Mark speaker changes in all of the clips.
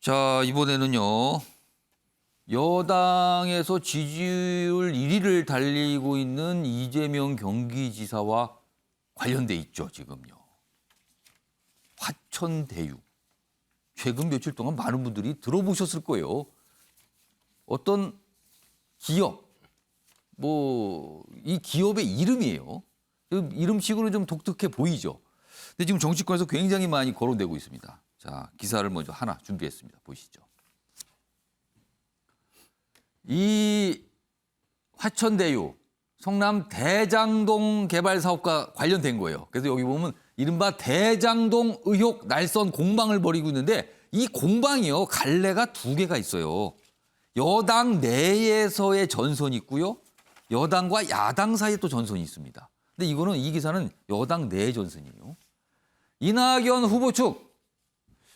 Speaker 1: 자, 이번에는요. 여당에서 지지율 1위를 달리고 있는 이재명 경기지사와 관련돼 있죠, 지금요. 화천대유. 최근 며칠 동안 많은 분들이 들어보셨을 거예요. 어떤 기업, 이 기업의 이름이에요. 이름식으로 좀 독특해 보이죠. 근데 지금 정치권에서 굉장히 많이 거론되고 있습니다. 자, 기사를 먼저 하나 준비했습니다. 보시죠. 이 화천대유 성남 대장동 개발 사업과 관련된 거예요. 그래서 여기 보면 이른바 대장동 의혹 날선 공방을 벌이고 있는데 이 공방이요. 갈래가 두 개가 있어요. 여당 내에서의 전선이 있고요. 여당과 야당 사이에 또 전선이 있습니다. 근데 이 기사는 여당 내 전선이에요. 이낙연 후보 측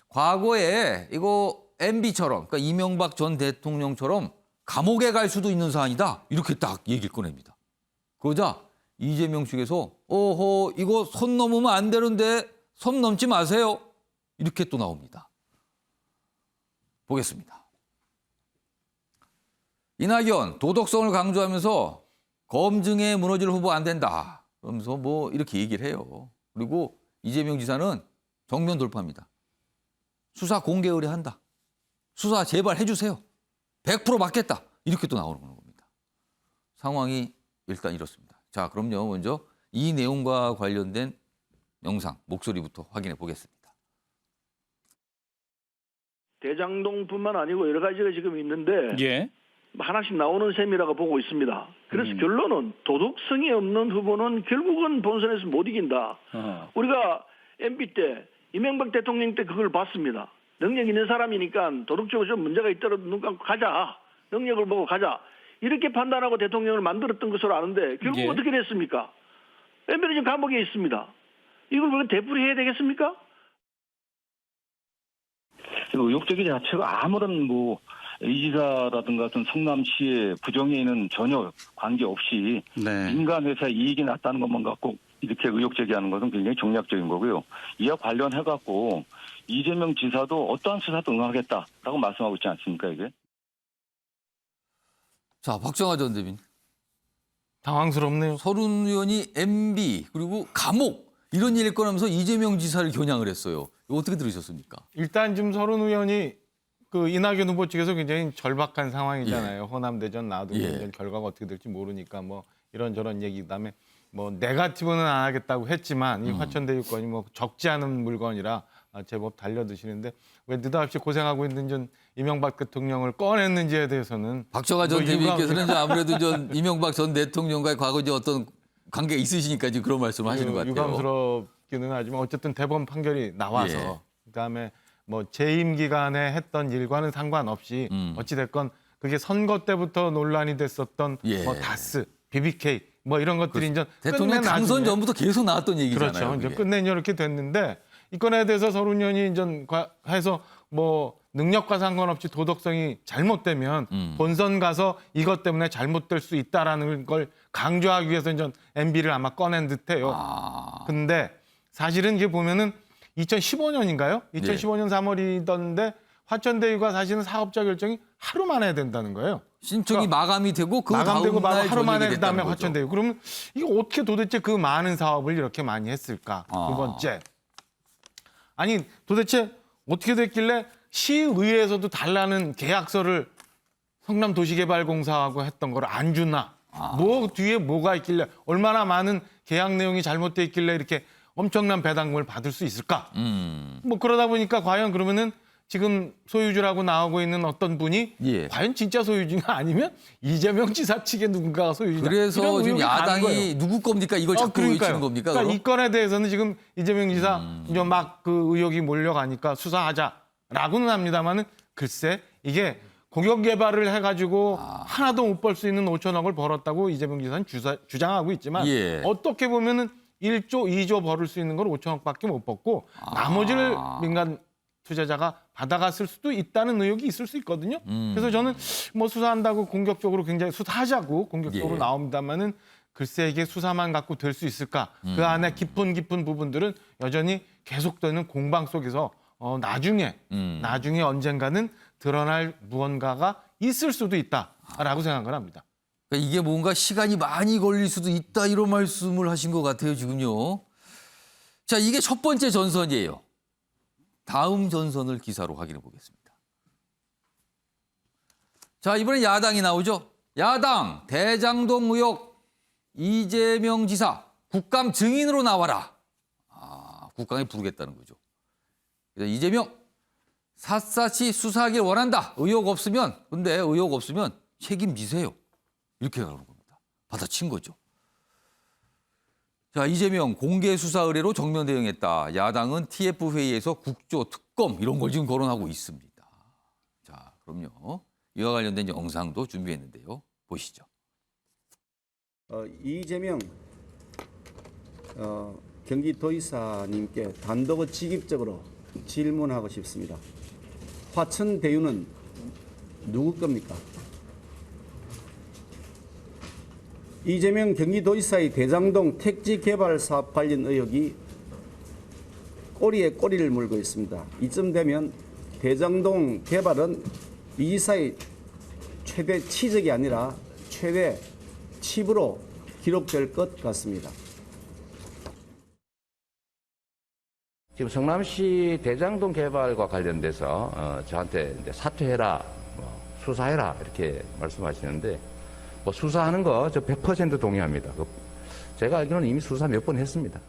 Speaker 1: 과거에 이거 MB처럼 그러니까 이명박 전 대통령처럼 감옥에 갈 수도 있는 사안이다. 이렇게 딱 얘기를 꺼냅니다. 그러자 이재명 측에서 이거 선 넘으면 안 되는데 선 넘지 마세요. 이렇게 또 나옵니다. 보겠습니다. 이낙연 도덕성을 강조하면서 검증에 무너질 후보 안 된다. 그러면서 이렇게 얘기를 해요. 그리고 이재명 지사는 정면 돌파합니다. 수사 공개 의뢰한다. 수사 제발 해주세요. 100% 맞겠다. 이렇게 또 나오는 겁니다. 상황이 일단 이렇습니다. 자, 그럼요. 먼저 이 내용과 관련된 영상, 목소리부터 확인해 보겠습니다.
Speaker 2: 대장동뿐만 아니고 여러 가지가 지금 있는데
Speaker 3: 예.
Speaker 2: 하나씩 나오는 셈이라고 보고 있습니다. 그래서 결론은 도덕성이 없는 후보는 결국은 본선에서 못 이긴다. 우리가 MB 때 이명박 대통령 때 그걸 봤습니다. 능력 있는 사람이니까 도덕적으로 좀 문제가 있더라도 눈 감고 가자. 능력을 보고 가자. 이렇게 판단하고 대통령을 만들었던 것으로 아는데 결국
Speaker 3: 예.
Speaker 2: 어떻게 됐습니까? MB는 지금 감옥에 있습니다. 이걸 왜 되풀이해야 되겠습니까?
Speaker 4: 의혹적인 자체가 아무런 이지사라든가 어떤 성남시의 부정에는 전혀 관계없이
Speaker 3: 네.
Speaker 4: 민간 회사의 이익이 났다는 것만 갖고 이렇게 의혹제기하는 것은 굉장히 정략적인 거고요. 이와 관련해갖고 이재명 지사도 어떠한 수사도 응하겠다라고 말씀하고 있지 않습니까, 이게?
Speaker 1: 자, 박정하 전 대변인.
Speaker 3: 당황스럽네요.
Speaker 1: 서른 의원이 MB 그리고 감옥 이런 얘기를 꺼내면서 이재명 지사를 겨냥을 했어요. 이거 어떻게 들으셨습니까?
Speaker 3: 일단 지금 서른 의원이 그 이낙연 후보 측에서 굉장히 절박한 상황이잖아요. 호남 대전 나도
Speaker 1: 예.
Speaker 3: 결과가 어떻게 될지 모르니까 이런저런 얘기 그다음에 네거티브는 안 하겠다고 했지만 이 화천대유건이 적지 않은 물건이라 제법 달려드시는데 왜 느닷없이 고생하고 있는 전 이명박 대통령을 꺼냈는지에 대해서는
Speaker 1: 박정하 전 대변인께서는 이제 아무래도 이명박 전 대통령과의 과거 이제 어떤 관계가 있으시니까 지금 그런 말씀을 하시는 것 같아요.
Speaker 3: 유감스럽기는 하지만 어쨌든 대법원 판결이 나와서
Speaker 1: 예.
Speaker 3: 그다음에 재임 기간에 했던 일과는 상관없이 어찌 됐건 그게 선거 때부터 논란이 됐었던
Speaker 1: 예.
Speaker 3: 다스, BBK 이런 것들이 이제
Speaker 1: 대통령
Speaker 3: 끝내
Speaker 1: 당선
Speaker 3: 나중에
Speaker 1: 전부터 계속 나왔던 얘기잖아요.
Speaker 3: 그렇죠. 이제
Speaker 1: 그게.
Speaker 3: 끝내 이렇게 됐는데 이 건에 대해서 서른 의원이 이제 해서 능력과 상관없이 도덕성이 잘못되면 본선 가서 이것 때문에 잘못될 수 있다라는 걸 강조하기 위해서 이제 MB를 아마 꺼낸 듯해요. 근데 사실은 이게 보면은 2015년인가요? 2015년 3월이던데 화천대유가 사실은 사업자 결정이 하루 만에 해야 된다는 거예요.
Speaker 1: 신청이 마감이 되고 그
Speaker 3: 마감되고
Speaker 1: 다음 날
Speaker 3: 하루 만에
Speaker 1: 전역이
Speaker 3: 그다음에
Speaker 1: 됐다는 거죠.
Speaker 3: 화천대유. 그러면 이거 어떻게 도대체 그 많은 사업을 이렇게 많이 했을까? 두 번째. 아니 도대체 어떻게 됐길래 시의회에서도 달라는 계약서를 성남도시개발공사하고 했던 걸 안 주나? 뒤에 뭐가 있길래 얼마나 많은 계약 내용이 잘못돼 있길래 이렇게 엄청난 배당금을 받을 수 있을까? 그러다 보니까 과연 그러면은 지금 소유주라고 나오고 있는 어떤 분이
Speaker 1: 예.
Speaker 3: 과연 진짜 소유주가 아니면 이재명 지사 측의 누군가가 소유주냐?
Speaker 1: 그래서
Speaker 3: 이런
Speaker 1: 지금
Speaker 3: 의혹이 가는 거예요.
Speaker 1: 야당이 누구 겁니까? 이걸 자꾸 외치는 겁니까?
Speaker 3: 그러니까
Speaker 1: 그럼?
Speaker 3: 이 건에 대해서는 지금 이재명 지사 이제 막 그 의혹이 몰려가니까 수사하자라고는 합니다만은 글쎄 이게 공영 개발을 해가지고 하나도 못 벌 수 있는 5천억을 벌었다고 이재명 지사는 주장하고 있지만
Speaker 1: 예.
Speaker 3: 어떻게 보면은 1조, 2조 벌을 수 있는 걸 5천억밖에 못 벌고 나머지를 민간 투자자가 받아갔을 수도 있다는 의혹이 있을 수 있거든요. 그래서 저는 수사한다고 공격적으로 굉장히 수사하자고 공격적으로
Speaker 1: 예.
Speaker 3: 나옵니다만은 글쎄 이게 수사만 갖고 될 수 있을까? 그 안에 깊은 부분들은 여전히 계속되는 공방 속에서 나중에 언젠가는 드러날 무언가가 있을 수도 있다라고 생각을 합니다.
Speaker 1: 그러니까 이게 뭔가 시간이 많이 걸릴 수도 있다 이런 말씀을 하신 것 같아요, 지금요. 자, 이게 첫 번째 전선이에요. 다음 전선을 기사로 확인해 보겠습니다. 자, 이번엔 야당이 나오죠. 야당 대장동 의혹 이재명 지사 국감 증인으로 나와라. 국감에 부르겠다는 거죠. 그래서 이재명 샅샅이 수사하길 원한다. 의혹 없으면 책임지세요. 이렇게 나오는 겁니다. 받아친 거죠. 자, 이재명 공개 수사 의뢰로 정면 대응했다. 야당은 TF 회의에서 국조 특검 이런 걸 지금 거론하고 있습니다. 자, 그럼요. 이와 관련된 영상도 준비했는데요. 보시죠.
Speaker 5: 이재명 경기도지사님께 단도직입적으로 질문하고 싶습니다. 화천 대유는 누구 겁니까? 이재명 경기도지사의 대장동 택지 개발 사업 관련 의혹이 꼬리에 꼬리를 물고 있습니다. 이쯤 되면 대장동 개발은 이 지사의 최대 치적이 아니라 최대 칩으로 기록될 것 같습니다.
Speaker 6: 지금 성남시 대장동 개발과 관련돼서 저한테 이제 사퇴해라, 수사해라 이렇게 말씀하시는데 수사하는 거 저 100% 동의합니다. 제가 알기로는 이미 수사 몇 번 했습니다.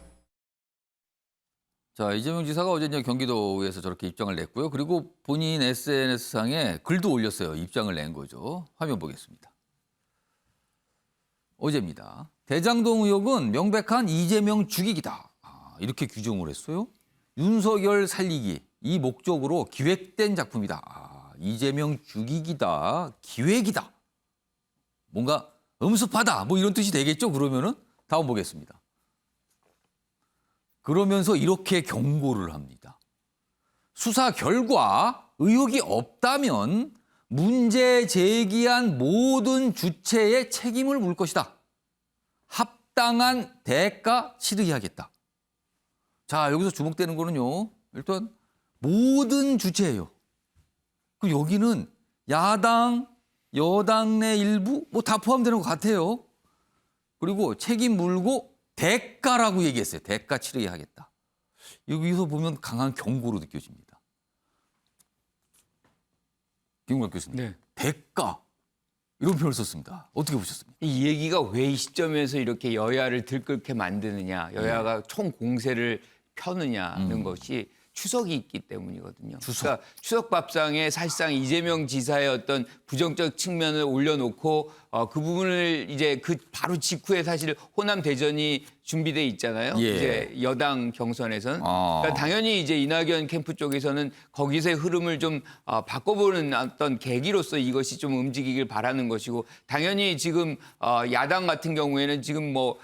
Speaker 1: 자, 이재명 지사가 어제 이제 경기도에서 저렇게 입장을 냈고요. 그리고 본인 SNS상에 글도 올렸어요. 입장을 낸 거죠. 화면 보겠습니다. 어제입니다. 대장동 의혹은 명백한 이재명 죽이기다. 이렇게 규정을 했어요. 윤석열 살리기 이 목적으로 기획된 작품이다. 이재명 죽이기다. 기획이다. 뭔가 음습하다. 뭐 이런 뜻이 되겠죠. 그러면은 다음 보겠습니다. 그러면서 이렇게 경고를 합니다. 수사 결과 의혹이 없다면 문제 제기한 모든 주체의 책임을 물 것이다. 합당한 대가 치르게 하겠다. 자, 여기서 주목되는 거는요. 일단 모든 주체예요. 그럼 여기는 야당, 여당 내 일부 뭐 다 포함되는 것 같아요. 그리고 책임 물고 대가라고 얘기했어요. 대가 치르게 하겠다. 여기서 보면 강한 경고로 느껴집니다. 김국학 교수님.
Speaker 7: 네.
Speaker 1: 대가. 이런 표현을 썼습니다. 어떻게 보셨습니까?
Speaker 7: 이 얘기가 왜 이 시점에서 이렇게 여야를 들끓게 만드느냐, 여야가 총 공세를 펴느냐는 것이 추석이 있기 때문이거든요. 그러니까 추석 밥상에 사실상 이재명 지사의 어떤 부정적 측면을 올려놓고 그 부분을 이제 그 바로 직후에 사실 호남 대전이 준비돼 있잖아요.
Speaker 1: 예.
Speaker 7: 이제 여당 경선에서는 그러니까 당연히 이제 이낙연 캠프 쪽에서는 거기서의 흐름을 좀 바꿔보는 어떤 계기로서 이것이 좀 움직이길 바라는 것이고 당연히 지금 야당 같은 경우에는 지금 뭐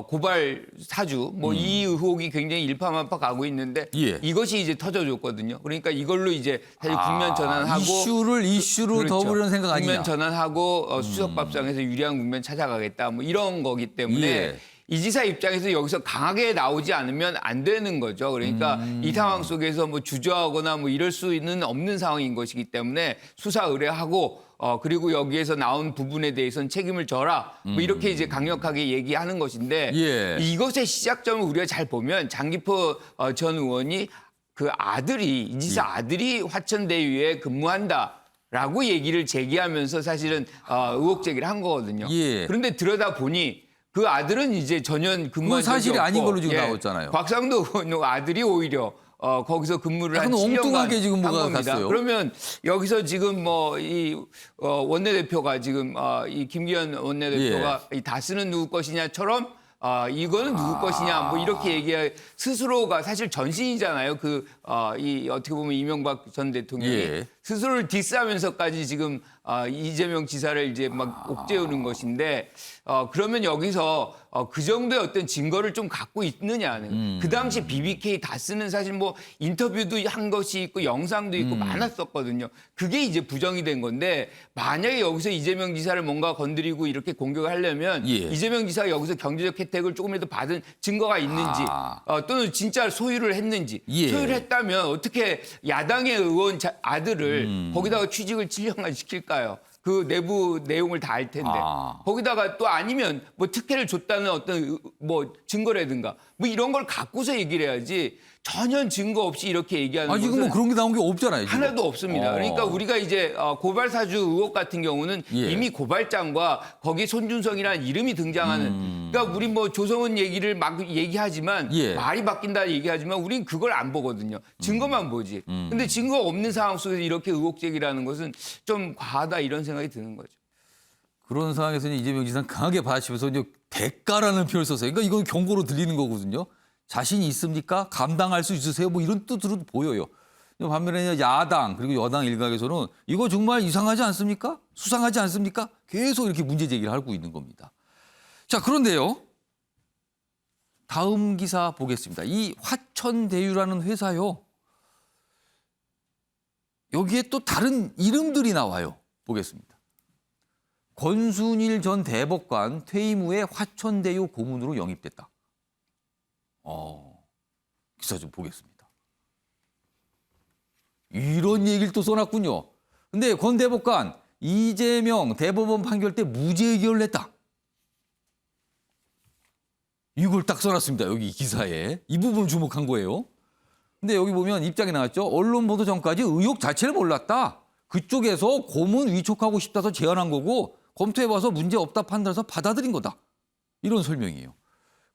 Speaker 7: 고발 사주 뭐 이 의혹이 굉장히 일파만파 가고 있는데
Speaker 1: 예.
Speaker 7: 이것이 이제 터져줬거든요. 그러니까 이걸로 이제 사실 국면 전환하고
Speaker 1: 이슈로
Speaker 7: 그렇죠.
Speaker 1: 더 보려는 생각 아니냐.
Speaker 7: 국면 전환하고 수석밥상에서 유리한 국면 찾아가겠다 뭐 이런 거기 때문에
Speaker 1: 예.
Speaker 7: 이 지사 입장에서 여기서 강하게 나오지 않으면 안 되는 거죠. 그러니까 이 상황 속에서 뭐 주저하거나 뭐 이럴 수는 없는 상황인 것이기 때문에 수사 의뢰하고 그리고 여기에서 나온 부분에 대해서는 책임을 져라. 뭐 이렇게 이제 강력하게 얘기하는 것인데
Speaker 1: 예.
Speaker 7: 이것의 시작점을 우리가 잘 보면 장기포 전 의원이 그 아들이 이 지사 아들이 화천대유에 근무한다라고 얘기를 제기하면서 사실은 의혹 제기를 한 거거든요.
Speaker 1: 예.
Speaker 7: 그런데 들여다 보니 그 아들은 이제 전혀 근무한
Speaker 1: 그건 사실이
Speaker 7: 적이 없고,
Speaker 1: 아닌 걸로 지금 나왔잖아요.
Speaker 7: 곽상도 의원 아들이 오히려 거기서 근무를 한
Speaker 1: 약간
Speaker 7: 7년간
Speaker 1: 엉뚱하게 지금 뭐가
Speaker 7: 한 겁니다.
Speaker 1: 갔어요.
Speaker 7: 그러면 여기서 지금 뭐 이 원내대표가 지금 이 김기현 원내대표가 이 다스는 누구 것이냐처럼 이거는 누구 것이냐 뭐 이렇게 얘기해 스스로가 사실 전신이잖아요. 이 어떻게 보면 이명박 전 대통령이
Speaker 1: 예.
Speaker 7: 스스로를 디스하면서까지 지금 이재명 지사를 이제 막 옥죄우는 것인데 그러면 여기서 그 정도의 어떤 증거를 좀 갖고 있느냐는 그 당시 BBK 다스는 사실 뭐 인터뷰도 한 것이 있고 영상도 있고 많았었거든요. 그게 이제 부정이 된 건데 만약에 여기서 이재명 지사를 뭔가 건드리고 이렇게 공격을 하려면
Speaker 1: 예.
Speaker 7: 이재명 지사가 여기서 경제적 혜택을 조금이라도 받은 증거가 있는지 또는 진짜 소유를 했는지
Speaker 1: 예.
Speaker 7: 소유를 했다면 어떻게 야당의 의원 아들을 거기다가 취직을 7년간 시킬까요? 그 내부 내용을 다 알 텐데 거기다가 또 아니면 뭐 특혜를 줬다는 어떤 뭐 증거라든가 뭐 이런 걸 갖고서 얘기를 해야지 전혀 증거 없이 이렇게 얘기하는
Speaker 1: 지금
Speaker 7: 것은
Speaker 1: 뭐 그런 게 나온 게 없잖아요. 지금.
Speaker 7: 하나도 없습니다. 그러니까 우리가 이제 고발 사주 의혹 같은 경우는
Speaker 1: 예.
Speaker 7: 이미 고발장과 거기 손준성이라는 이름이 등장하는. 그러니까 우리 뭐 조성은 얘기를 막 얘기하지만
Speaker 1: 예.
Speaker 7: 말이 바뀐다 얘기하지만 우린 그걸 안 보거든요. 증거만 보지. 근데 증거 없는 상황 속에서 이렇게 의혹 제기라는 것은 좀 과하다 이런 생각이 드는 거죠.
Speaker 1: 그런 상황에서는 이재명 지사는 강하게 받아치면서 이제 대가라는 표현을 썼어요. 그러니까 이건 경고로 들리는 거거든요. 자신이 있습니까? 감당할 수 있으세요? 뭐 이런 뜻으로 보여요. 반면에 야당 그리고 여당 일각에서는 이거 정말 이상하지 않습니까? 수상하지 않습니까? 계속 이렇게 문제 제기를 하고 있는 겁니다. 자, 그런데요. 다음 기사 보겠습니다. 이 화천대유라는 회사요. 여기에 또 다른 이름들이 나와요. 보겠습니다. 권순일 전 대법관 퇴임 후에 화천대유 고문으로 영입됐다. 기사 좀 보겠습니다. 이런 얘기를 또 써놨군요. 근데 권 대법관 이재명 대법원 판결 때 무죄 의결을 냈다. 이걸 딱 써놨습니다. 여기 기사에. 이 부분 주목한 거예요. 근데 여기 보면 입장이 나왔죠. 언론 보도 전까지 의혹 자체를 몰랐다. 그쪽에서 고문 위촉하고 싶다서 제안한 거고 검토해봐서 문제 없다 판단해서 받아들인 거다. 이런 설명이에요.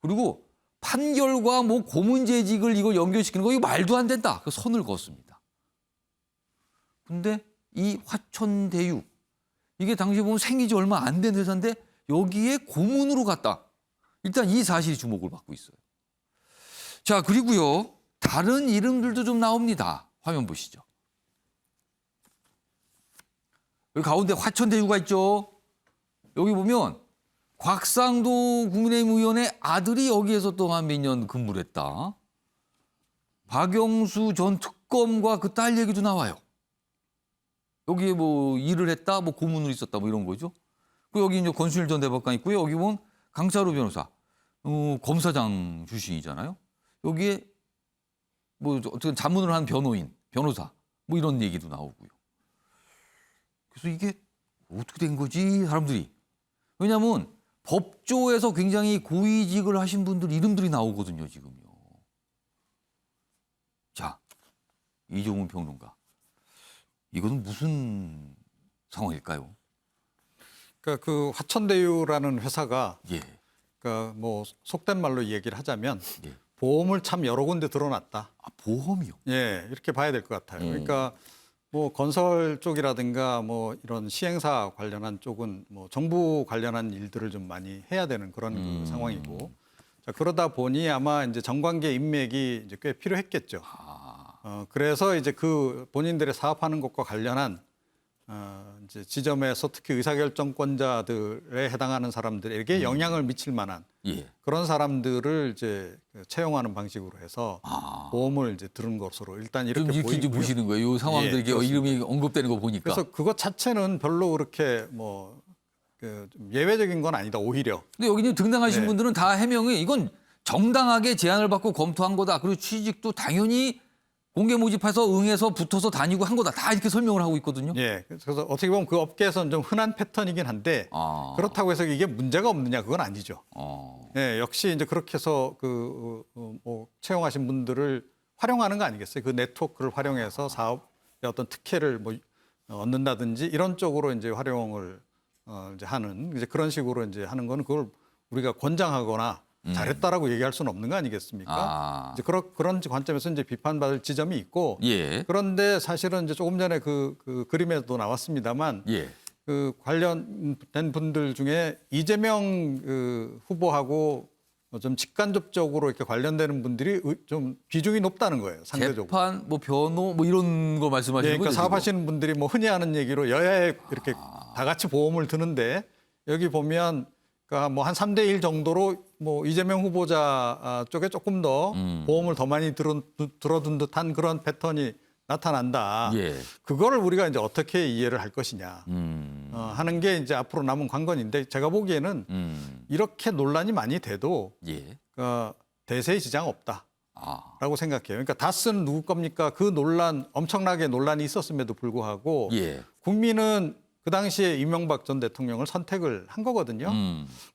Speaker 1: 그리고 판결과 뭐 고문재직을 이걸 연결시키는 거 이거 말도 안 된다. 그 선을 그었습니다. 근데 이 화천대유 이게 당시 보면 생긴 지 얼마 안 된 회사인데 여기에 고문으로 갔다. 일단 이 사실이 주목을 받고 있어요. 자, 그리고요. 다른 이름들도 좀 나옵니다. 화면 보시죠. 여기 가운데 화천대유가 있죠. 여기 보면 곽상도 국민의힘 의원의 아들이 여기에서 또 한 몇 년 근무를 했다. 박영수 전 특검과 그 딸 얘기도 나와요. 여기에 뭐 일을 했다, 뭐 고문으로 있었다, 뭐 이런 거죠. 그리고 여기 이제 권순일 전 대법관 있고요. 여기 보면 강차루 변호사, 검사장 출신이잖아요. 여기에 뭐 어떻게 자문을 한 변호인, 변호사, 뭐 이런 얘기도 나오고요. 그래서 이게 어떻게 된 거지, 사람들이. 왜냐하면 법조에서 굉장히 고위직을 하신 분들 이름들이 나오거든요, 지금요. 자, 이종훈 평론가. 이거는 무슨 상황일까요?
Speaker 8: 그러니까 그 화천대유라는 회사가
Speaker 1: 예.
Speaker 8: 그러니까 뭐 속된 말로 얘기를 하자면
Speaker 1: 예.
Speaker 8: 보험을 참 여러 군데 들어놨다.
Speaker 1: 보험이요?
Speaker 8: 예, 이렇게 봐야 될 것 같아요. 그러니까 뭐 건설 쪽이라든가 뭐 이런 시행사 관련한 쪽은 뭐 정부 관련한 일들을 좀 많이 해야 되는 그런 그 상황이고, 자, 그러다 보니 아마 이제 정관계 인맥이 이제 꽤 필요했겠죠. 그래서 이제 그 본인들의 사업하는 것과 관련한 이제 지점에서 특히 의사결정권자들에 해당하는 사람들에게 영향을 미칠 만한
Speaker 1: 예.
Speaker 8: 그런 사람들을 이제 채용하는 방식으로 해서 보험을 이제 들은 것으로 일단
Speaker 1: 좀
Speaker 8: 이렇게
Speaker 1: 이렇게
Speaker 8: 보이고요.
Speaker 1: 보시는 거예요. 이 상황들이
Speaker 8: 예,
Speaker 1: 이름이 언급되는 거 보니까.
Speaker 8: 그래서 그것 자체는 별로 그렇게 뭐 좀 예외적인 건 아니다, 오히려.
Speaker 1: 근데 여기 이제 등단하신
Speaker 8: 네.
Speaker 1: 분들은 다 해명이 이건 정당하게 제안을 받고 검토한 거다. 그리고 취직도 당연히 공개 모집해서 응해서 붙어서 다니고 한 거다. 다 이렇게 설명을 하고 있거든요.
Speaker 8: 예, 그래서 어떻게 보면 그 업계에서는 좀 흔한 패턴이긴 한데 그렇다고 해서 이게 문제가 없느냐, 그건 아니죠. 예, 역시 이제 그렇게 해서 뭐 채용하신 분들을 활용하는 거 아니겠어요? 그 네트워크를 활용해서 사업의 어떤 특혜를 뭐 얻는다든지 이런 쪽으로 이제 활용을 이제 하는 이제 그런 식으로 이제 하는 거는 그걸 우리가 권장하거나 잘했다라고 얘기할 수는 없는 거 아니겠습니까? 이제 그런 관점에서 이제 비판받을 지점이 있고,
Speaker 1: 예.
Speaker 8: 그런데 사실은 이제 조금 전에 그 그림에도 나왔습니다만,
Speaker 1: 예.
Speaker 8: 그 관련된 분들 중에 이재명 그 후보하고 좀 직간접적으로 이렇게 관련되는 분들이 좀 비중이 높다는 거예요, 상대적으로.
Speaker 1: 재판, 뭐 변호, 뭐 이런 거 말씀하시는
Speaker 8: 예,
Speaker 1: 거죠?
Speaker 8: 그러니까 사업하시는 분들이 뭐 흔히 하는 얘기로 여야에 이렇게 다 같이 보험을 드는데 여기 보면 그러니까 뭐 한 3대1 정도로 뭐 이재명 후보자 쪽에 조금 더 보험을 더 많이 들어둔 듯한 그런 패턴이 나타난다.
Speaker 1: 예.
Speaker 8: 그거를 우리가 이제 어떻게 이해를 할 것이냐. 하는 게 이제 앞으로 남은 관건인데 제가 보기에는 이렇게 논란이 많이 돼도
Speaker 1: 예.
Speaker 8: 대세에 지장 없다.
Speaker 1: 아.
Speaker 8: 라고 생각해요. 그러니까 다스는 누구 겁니까? 그 논란, 엄청나게 논란이 있었음에도 불구하고
Speaker 1: 예.
Speaker 8: 국민은 그 당시에 이명박 전 대통령을 선택을 한 거거든요.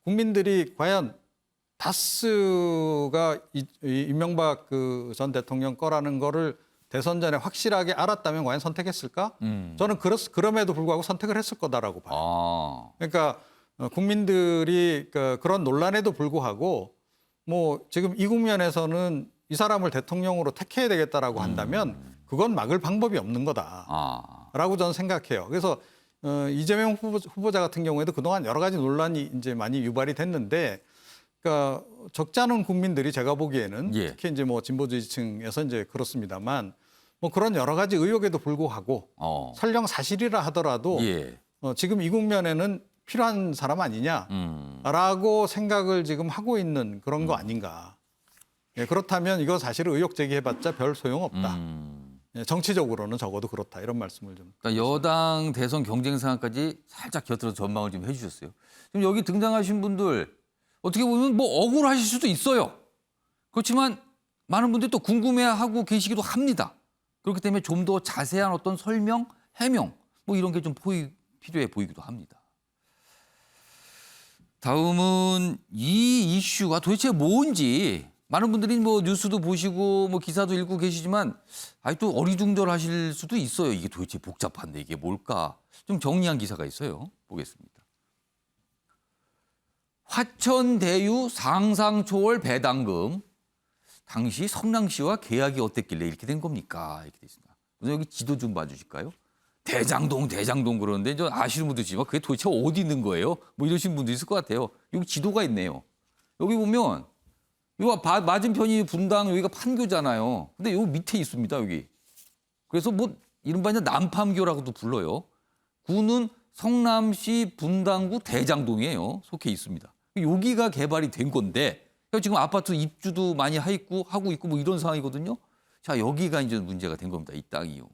Speaker 8: 국민들이 과연 다스가 이명박 그 전 대통령 거라는 거를 대선 전에 확실하게 알았다면 과연 선택했을까? 저는 그럼에도 불구하고 선택을 했을 거다라고 봐요.
Speaker 1: 아.
Speaker 8: 그러니까 국민들이 그런 논란에도 불구하고 뭐 지금 이 국면에서는 이 사람을 대통령으로 택해야 되겠다라고 한다면 그건 막을 방법이 없는 거다라고 저는 생각해요. 그래서 이재명 후보자 같은 경우에도 그동안 여러 가지 논란이 이제 많이 유발이 됐는데, 그러니까 적지 않은 국민들이 제가 보기에는
Speaker 1: 예.
Speaker 8: 특히 이제 뭐 진보 지지층에서 이제 그렇습니다만 뭐 그런 여러 가지 의혹에도 불구하고 설령 사실이라 하더라도
Speaker 1: 예.
Speaker 8: 지금 이 국면에는 필요한 사람 아니냐라고 생각을 지금 하고 있는 그런 거 아닌가. 예, 그렇다면 이거 사실 의혹 제기해봤자 별 소용없다. 예, 정치적으로는 적어도 그렇다. 이런 말씀을 좀.
Speaker 1: 그러니까 여당 대선 경쟁 상황까지 살짝 곁들여서 전망을 좀 해주셨어요. 지금 여기 등장하신 분들 어떻게 보면 뭐 억울하실 수도 있어요. 그렇지만 많은 분들이 또 궁금해하고 계시기도 합니다. 그렇기 때문에 좀 더 자세한 어떤 설명, 해명 뭐 이런 게 좀 필요해 보이기도 합니다. 다음은 이 이슈가 도대체 뭔지 많은 분들이 뭐 뉴스도 보시고 뭐 기사도 읽고 계시지만 아직도 어리둥절하실 수도 있어요. 이게 도대체 복잡한데 이게 뭘까? 좀 정리한 기사가 있어요. 보겠습니다. 화천대유 상상 초월 배당금 당시 성남시와 계약이 어땠길래 이렇게 된 겁니까? 이렇게 돼 있습니다. 우선 여기 지도 좀 봐주실까요? 대장동 그러는데 저 아시는 분도 있지만 그게 도대체 어디 있는 거예요? 뭐 이러신 분도 있을 것 같아요. 여기 지도가 있네요. 여기 보면 이거 맞은편이 분당, 여기가 판교잖아요. 근데 여기 밑에 있습니다, 여기. 그래서 뭐 이른바 이제 남판교라고도 불러요. 구는 성남시 분당구 대장동이에요. 속해 있습니다. 여기가 개발이 된 건데 지금 아파트 입주도 많이 하고 있고 뭐 이런 상황이거든요. 자, 여기가 이제 문제가 된 겁니다. 이 땅이요.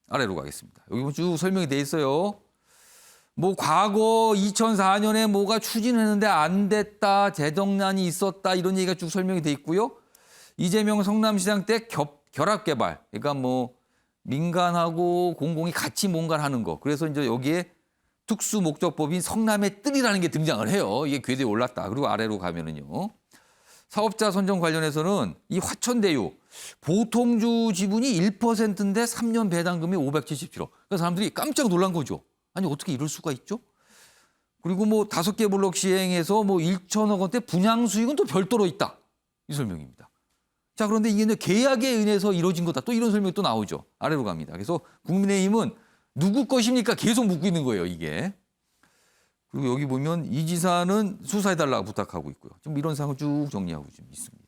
Speaker 1: 아래로 가겠습니다. 여기 쭉 설명이 돼 있어요. 뭐 과거 2004년에 뭐가 추진했는데 안 됐다, 재정난이 있었다 이런 얘기가 쭉 설명이 돼 있고요. 이재명 성남시장 때 결합 개발, 그러니까 뭐 민간하고 공공이 같이 뭔가를 하는 거. 그래서 이제 여기에 특수 목적법인 성남의 뜰이라는 게 등장을 해요. 이게 궤도에 올랐다. 그리고 아래로 가면은요. 사업자 선정 관련해서는 이 화천대유 보통주 지분이 1%인데 3년 배당금이 577억. 그래서 사람들이 깜짝 놀란 거죠. 아니 어떻게 이럴 수가 있죠? 그리고 뭐 5개 블록 시행해서 뭐 1천억 원대 분양 수익은 또 별도로 있다. 이 설명입니다. 자, 그런데 이게 계약에 의해서 이루어진 거다. 또 이런 설명이 또 나오죠. 아래로 갑니다. 그래서 국민의힘은 누구 것입니까? 계속 묻고 있는 거예요, 이게. 그리고 여기 보면 이 지사는 수사해달라고 부탁하고 있고요. 좀 이런 상황을 쭉 정리하고 좀 있습니다.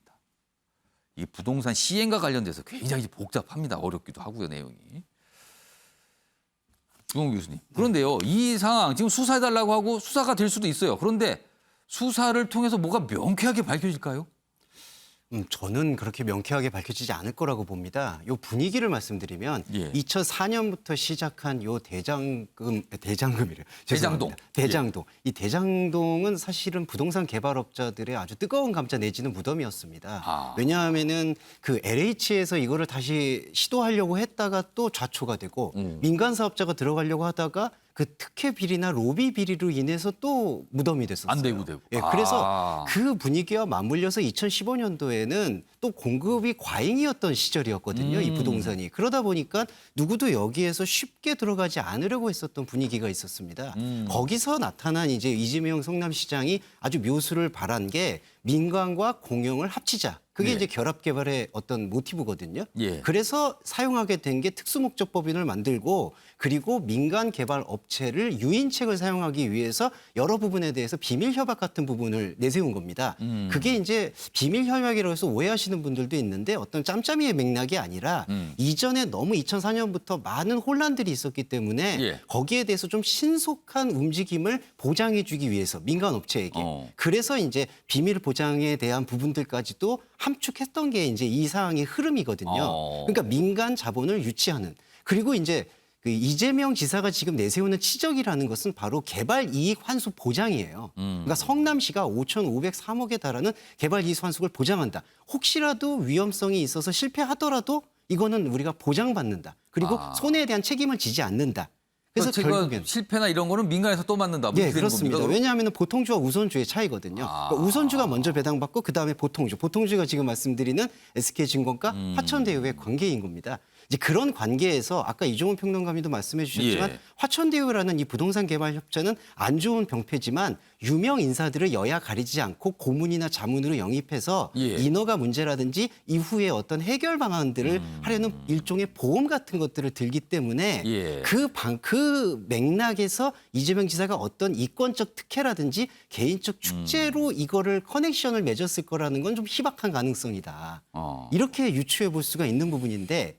Speaker 1: 이 부동산 시행과 관련돼서 굉장히 복잡합니다. 어렵기도 하고요, 내용이. 주홍 교수님. 그런데요, 이 상황 지금 수사해달라고 하고 수사가 될 수도 있어요. 그런데 수사를 통해서 뭐가 명쾌하게 밝혀질까요?
Speaker 9: 저는 그렇게 명쾌하게 밝혀지지 않을 거라고 봅니다. 요 분위기를 말씀드리면
Speaker 1: 예.
Speaker 9: 2004년부터 시작한 요 대장금이래요.
Speaker 1: 대장동.
Speaker 9: 대장동. 이 대장동은 사실은 부동산 개발업자들의 아주 뜨거운 감자 내지는 무덤이었습니다. 왜냐하면은 그 LH에서 이거를 다시 시도하려고 했다가 또 좌초가 되고 민간 사업자가 들어가려고 하다가 그 특혜 비리나 로비 비리로 인해서 또 무덤이 됐었어요.
Speaker 1: 안 되고.
Speaker 9: 예, 그래서 그 분위기와 맞물려서 2015년도에는 또 공급이 과잉이었던 시절이었거든요. 이 부동산이. 그러다 보니까 누구도 여기에서 쉽게 들어가지 않으려고 했었던 분위기가 있었습니다. 거기서 나타난 이제 이재명 성남시장이 아주 묘수를 바란 게 민간과 공영을 합치자. 그게
Speaker 1: 예.
Speaker 9: 이제 결합 개발의 어떤 모티브거든요.
Speaker 1: 예.
Speaker 9: 그래서 사용하게 된 게 특수목적법인을 만들고 그리고 민간 개발 업체를 유인책을 사용하기 위해서 여러 부분에 대해서 비밀 협약 같은 부분을 내세운 겁니다. 그게 이제 비밀 협약이라고 해서 오해하시는 분들도 있는데 어떤 짬짬이의 맥락이 아니라 이전에 너무 2004년부터 많은 혼란들이 있었기 때문에
Speaker 1: 예.
Speaker 9: 거기에 대해서 좀 신속한 움직임을 보장해 주기 위해서 민간 업체에게 그래서 이제 비밀 보장에 대한 부분들까지도 함축했던 게 이제 이 사항의 흐름이거든요. 그러니까 민간 자본을 유치하는 그리고 이제 그 이재명 지사가 지금 내세우는 치적이라는 것은 바로 개발 이익 환수 보장이에요. 그러니까 성남시가 5,503억에 달하는 개발 이익 환수를 보장한다. 혹시라도 위험성이 있어서 실패하더라도 이거는 우리가 보장받는다. 그리고 손해에 대한 책임을 지지 않는다. 그래서 결국엔
Speaker 1: 실패나 이런 거는 민간에서 또 맞는다.
Speaker 9: 예, 그렇습니다. 왜냐하면 보통주와 우선주의 차이거든요. 그러니까 우선주가 먼저 배당받고 그다음에 보통주가 지금 말씀드리는 SK증권과 화천대유의 관계인 겁니다. 이제 그런 관계에서 아까 이종훈 평론가님도 말씀해 주셨지만
Speaker 1: 예.
Speaker 9: 화천대유라는 이 부동산 개발 협자는 안 좋은 병폐지만 유명 인사들을 여야 가리지 않고 고문이나 자문으로 영입해서
Speaker 1: 예.
Speaker 9: 인허가 문제라든지 이후에 어떤 해결 방안들을 하려는 일종의 보험 같은 것들을 들기 때문에
Speaker 1: 예.
Speaker 9: 그 맥락에서 이재명 지사가 어떤 이권적 특혜라든지 개인적 축제로 이거를 커넥션을 맺었을 거라는 건 좀 희박한 가능성이다. 이렇게 유추해 볼 수가 있는 부분인데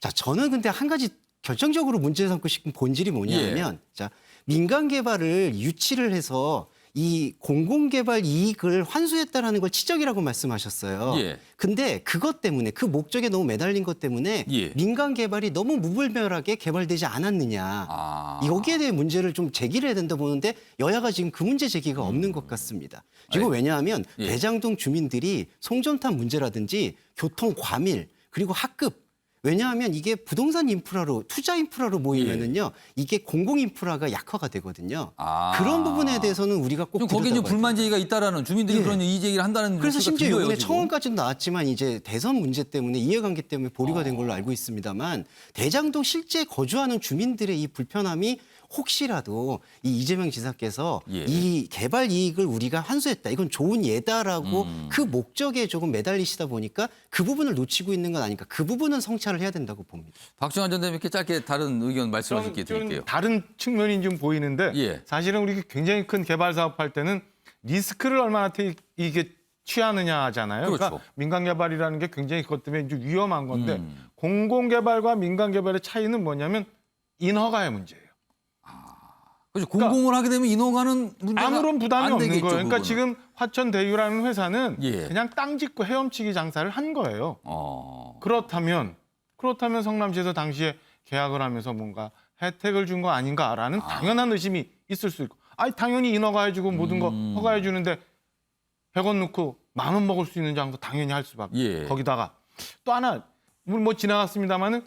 Speaker 9: 자, 저는 근데 한 가지 결정적으로 문제 삼고 싶은 본질이 뭐냐면 자, 민간 개발을 유치를 해서 이 공공개발 이익을 환수했다라는 걸 치적이라고 말씀하셨어요.
Speaker 1: 예.
Speaker 9: 근데 그것 때문에 그 목적에 너무 매달린 것 때문에
Speaker 1: 예.
Speaker 9: 민간 개발이 너무 무분별하게 개발되지 않았느냐. 여기에 대해 문제를 좀 제기를 해야 된다 보는데 여야가 지금 그 문제 제기가 없는 것 같습니다. 지금 왜냐하면
Speaker 1: 예.
Speaker 9: 대장동 주민들이 송전탑 문제라든지 교통 과밀 그리고 학급 왜냐하면 이게 부동산 인프라로 투자 인프라로 모이면은요 이게 공공 인프라가 약화가 되거든요. 그런 부분에 대해서는 우리가 꼭
Speaker 1: 거기에 이제
Speaker 9: 들여다봐야
Speaker 1: 불만 제기가 있다라는 주민들이
Speaker 9: 예.
Speaker 1: 그런 이의 제기를 한다는
Speaker 9: 그래서
Speaker 1: 뉴스가
Speaker 9: 심지어
Speaker 1: 들려요,
Speaker 9: 이번에
Speaker 1: 지금.
Speaker 9: 청원까지도 나왔지만 이제 대선 문제 때문에 이해관계 때문에 보류가 된 걸로 알고 있습니다만 대장동 실제 거주하는 주민들의 이 불편함이 혹시라도 이 이재명 지사께서
Speaker 1: 예.
Speaker 9: 이 개발 이익을 우리가 환수했다. 이건 좋은 예다라고 그 목적에 조금 매달리시다 보니까 그 부분을 놓치고 있는 건 아닐까. 그 부분은 성찰을 해야 된다고 봅니다.
Speaker 1: 박정환 전 대표님께 짧게 다른 의견 말씀하실 게
Speaker 3: 좀
Speaker 1: 드릴게요.
Speaker 3: 다른 측면이 좀 보이는데
Speaker 1: 예.
Speaker 3: 사실은 우리 굉장히 큰 개발 사업할 때는 리스크를 얼마나 이게 취하느냐잖아요.
Speaker 1: 그렇죠.
Speaker 3: 그러니까 민간 개발이라는 게 굉장히 그것 때문에 좀 위험한 건데 공공 개발과 민간 개발의 차이는 뭐냐면 인허가의 문제예요.
Speaker 1: 그렇죠. 공공을 하게 되면 인허가는 문제가
Speaker 3: 아무런 부담이
Speaker 1: 안
Speaker 3: 없는
Speaker 1: 되겠죠,
Speaker 3: 거예요. 그러니까
Speaker 1: 그거는.
Speaker 3: 지금 화천대유라는 회사는
Speaker 1: 예.
Speaker 3: 그냥 땅 짓고 헤엄치기 장사를 한 거예요. 그렇다면 성남시에서 당시에 계약을 하면서 뭔가 혜택을 준 거 아닌가라는 당연한 의심이 있을 수 있고, 아니 당연히 인허가해주고 모든 거 허가해주는데 100원 넣고 10,000원 먹을 수 있는 장소 당연히 할 수밖에.
Speaker 1: 예.
Speaker 3: 거기다가 또 하나 뭐 지나갔습니다만은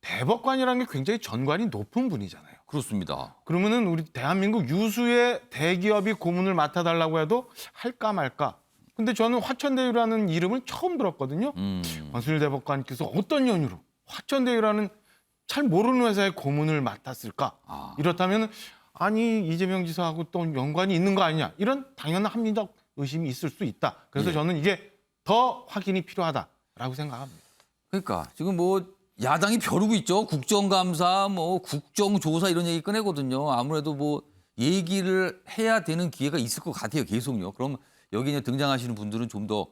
Speaker 3: 대법관이라는 게 굉장히 전관이 높은 분이잖아요.
Speaker 1: 그렇습니다.
Speaker 3: 그러면은 우리 대한민국 유수의 대기업이 고문을 맡아달라고 해도 할까 말까. 근데 저는 화천대유라는 이름을 처음 들었거든요. 원순일 대법관께서 어떤 연유로 화천대유라는 잘 모르는 회사의 고문을 맡았을까? 이렇다면 아니 이재명 지사하고 또 연관이 있는 거 아니냐? 이런 당연한 합리적 의심이 있을 수 있다. 그래서 저는 이게 더 확인이 필요하다라고 생각합니다.
Speaker 1: 그러니까 지금 뭐 야당이 벼르고 있죠. 국정감사, 뭐 국정조사 이런 얘기 꺼내거든요. 아무래도 뭐 얘기를 해야 되는 기회가 있을 것 같아요. 계속요. 그럼 여기 이제 등장하시는 분들은 좀 더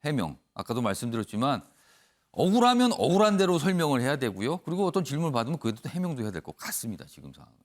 Speaker 1: 해명. 아까도 말씀드렸지만 억울하면 억울한 대로 설명을 해야 되고요. 그리고 어떤 질문을 받으면 그것도 해명도 해야 될 것 같습니다. 지금 상황은.